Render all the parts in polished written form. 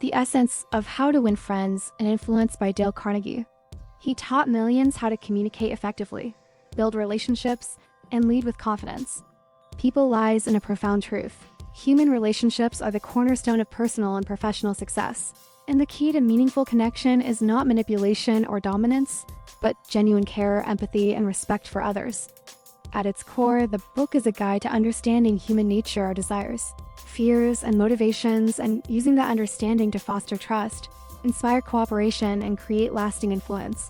The Essence of How to Win Friends and Influence by Dale Carnegie. He taught millions how to communicate effectively, build relationships, and lead with confidence. People lies in a profound truth. Human relationships are the cornerstone of personal and professional success. And the key to meaningful connection is not manipulation or dominance, but genuine care, empathy, and respect for others. At its core, the book is a guide to understanding human nature, our desires, fears, and motivations, and using that understanding to foster trust, inspire cooperation, and create lasting influence.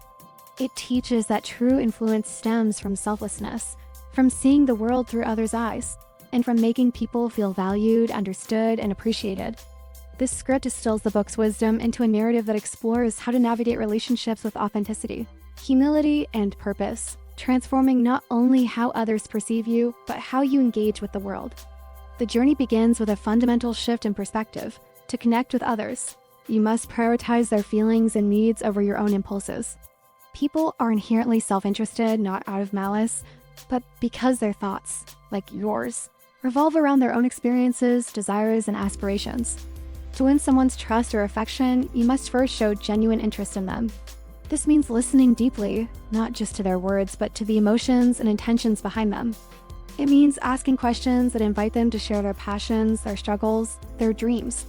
It teaches that true influence stems from selflessness, from seeing the world through others' eyes, and from making people feel valued, understood, and appreciated. This script distills the book's wisdom into a narrative that explores how to navigate relationships with authenticity, humility, and purpose, transforming not only how others perceive you, but how you engage with the world. The journey begins with a fundamental shift in perspective. To connect with others, you must prioritize their feelings and needs over your own impulses. People are inherently self-interested, not out of malice, but because their thoughts, like yours, revolve around their own experiences, desires, and aspirations. To win someone's trust or affection, you must first show genuine interest in them. This means listening deeply, not just to their words, but to the emotions and intentions behind them. It means asking questions that invite them to share their passions, their struggles, their dreams.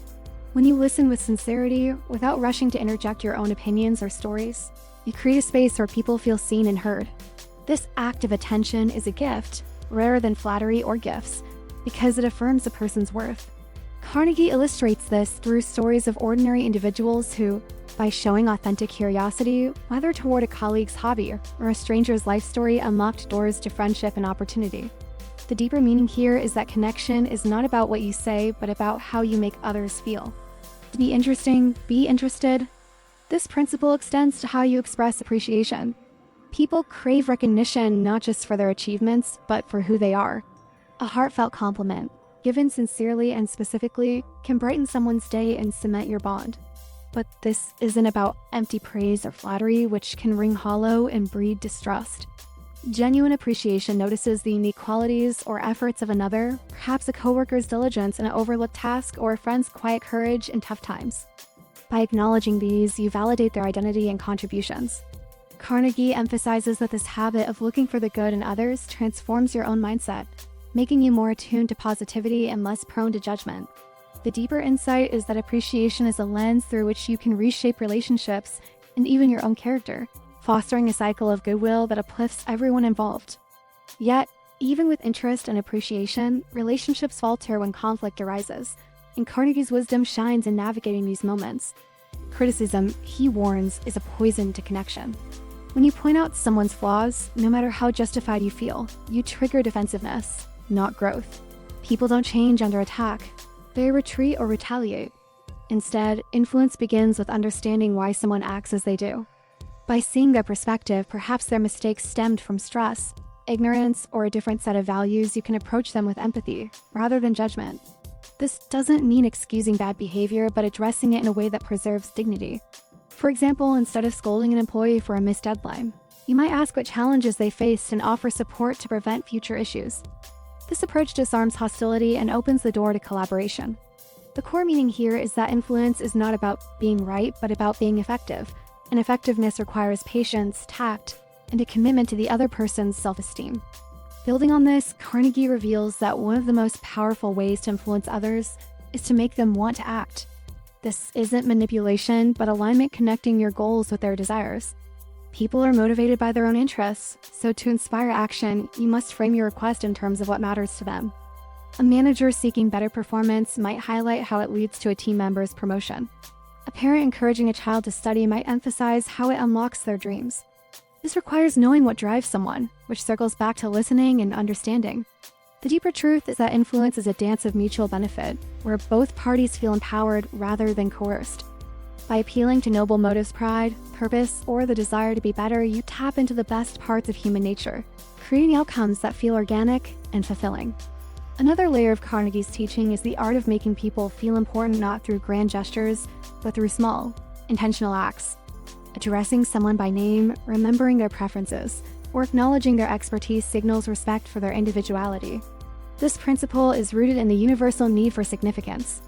When you listen with sincerity, without rushing to interject your own opinions or stories, you create a space where people feel seen and heard. This act of attention is a gift, rarer than flattery or gifts, because it affirms a person's worth. Carnegie illustrates this through stories of ordinary individuals who, by showing authentic curiosity, whether toward a colleague's hobby or a stranger's life story, unlocked doors to friendship and opportunity. The deeper meaning here is that connection is not about what you say, but about how you make others feel. To be interesting, be interested. This principle extends to how you express appreciation. People crave recognition not just for their achievements, but for who they are. A heartfelt compliment, given sincerely and specifically, can brighten someone's day and cement your bond. But this isn't about empty praise or flattery, which can ring hollow and breed distrust. Genuine appreciation notices the unique qualities or efforts of another, perhaps a coworker's diligence in an overlooked task or a friend's quiet courage in tough times. By acknowledging these, you validate their identity and contributions. Carnegie emphasizes that this habit of looking for the good in others transforms your own mindset, making you more attuned to positivity and less prone to judgment. The deeper insight is that appreciation is a lens through which you can reshape relationships and even your own character, fostering a cycle of goodwill that uplifts everyone involved. Yet, even with interest and appreciation, relationships falter when conflict arises, and Carnegie's wisdom shines in navigating these moments. Criticism, he warns, is a poison to connection. When you point out someone's flaws, no matter how justified you feel, you trigger defensiveness, not growth. People don't change under attack. They retreat or retaliate. Instead, influence begins with understanding why someone acts as they do. By seeing their perspective, perhaps their mistakes stemmed from stress, ignorance, or a different set of values, you can approach them with empathy, rather than judgment. This doesn't mean excusing bad behavior, but addressing it in a way that preserves dignity. For example, instead of scolding an employee for a missed deadline, you might ask what challenges they faced and offer support to prevent future issues. This approach disarms hostility and opens the door to collaboration. The core meaning here is that influence is not about being right, but about being effective. And effectiveness requires patience, tact, and a commitment to the other person's self-esteem. Building on this, Carnegie reveals that one of the most powerful ways to influence others is to make them want to act. This isn't manipulation, but alignment, connecting your goals with their desires. People are motivated by their own interests, so to inspire action, you must frame your request in terms of what matters to them. A manager seeking better performance might highlight how it leads to a team member's promotion. A parent encouraging a child to study might emphasize how it unlocks their dreams. This requires knowing what drives someone, which circles back to listening and understanding. The deeper truth is that influence is a dance of mutual benefit, where both parties feel empowered rather than coerced. By appealing to noble motives, pride, purpose, or the desire to be better, you tap into the best parts of human nature, creating outcomes that feel organic and fulfilling. Another layer of Carnegie's teaching is the art of making people feel important not through grand gestures, but through small, intentional acts. Addressing someone by name, remembering their preferences, or acknowledging their expertise signals respect for their individuality. This principle is rooted in the universal need for significance.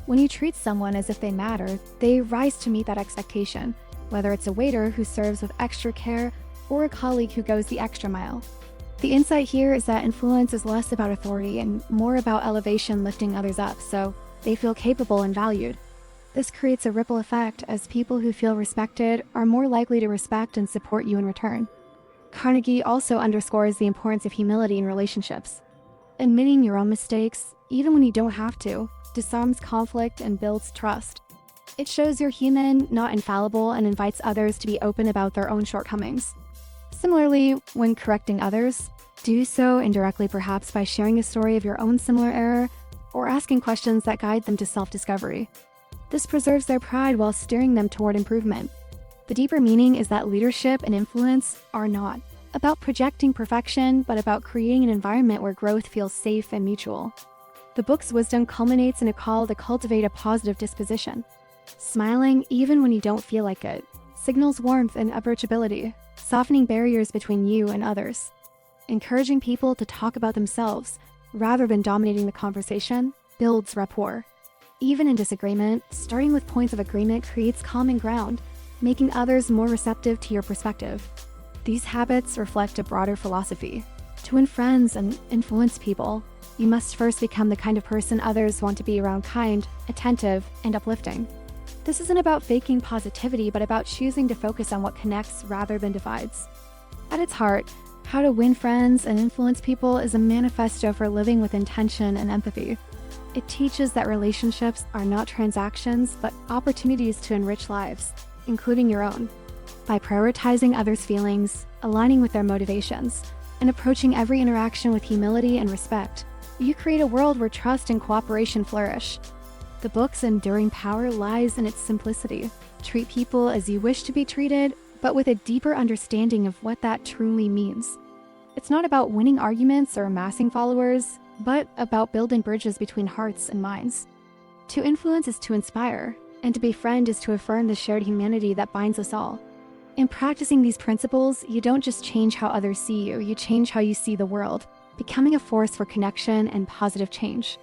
When you treat someone as if they matter, they rise to meet that expectation, whether it's a waiter who serves with extra care or a colleague who goes the extra mile. The insight here is that influence is less about authority and more about elevation, lifting others up so they feel capable and valued. This creates a ripple effect as people who feel respected are more likely to respect and support you in return. Carnegie also underscores the importance of humility in relationships. Admitting your own mistakes, even when you don't have to, disarms conflict and builds trust. It shows you're human, not infallible, and invites others to be open about their own shortcomings. Similarly, when correcting others, do so indirectly, perhaps by sharing a story of your own similar error or asking questions that guide them to self-discovery. This preserves their pride while steering them toward improvement. The deeper meaning is that leadership and influence are not about projecting perfection, but about creating an environment where growth feels safe and mutual. The book's wisdom culminates in a call to cultivate a positive disposition. Smiling, even when you don't feel like it, signals warmth and approachability, softening barriers between you and others. Encouraging people to talk about themselves, rather than dominating the conversation, builds rapport. Even in disagreement, starting with points of agreement creates common ground, making others more receptive to your perspective. These habits reflect a broader philosophy. To win friends and influence people, you must first become the kind of person others want to be around, kind, attentive, and uplifting. This isn't about faking positivity, but about choosing to focus on what connects rather than divides. At its heart, How to Win Friends and Influence People is a manifesto for living with intention and empathy. It teaches that relationships are not transactions, but opportunities to enrich lives, including your own. By prioritizing others' feelings, aligning with their motivations, and approaching every interaction with humility and respect, you create a world where trust and cooperation flourish. The book's enduring power lies in its simplicity. Treat people as you wish to be treated, but with a deeper understanding of what that truly means. It's not about winning arguments or amassing followers, but about building bridges between hearts and minds. To influence is to inspire, and to befriend is to affirm the shared humanity that binds us all. In practicing these principles, you don't just change how others see you, you change how you see the world, becoming a force for connection and positive change.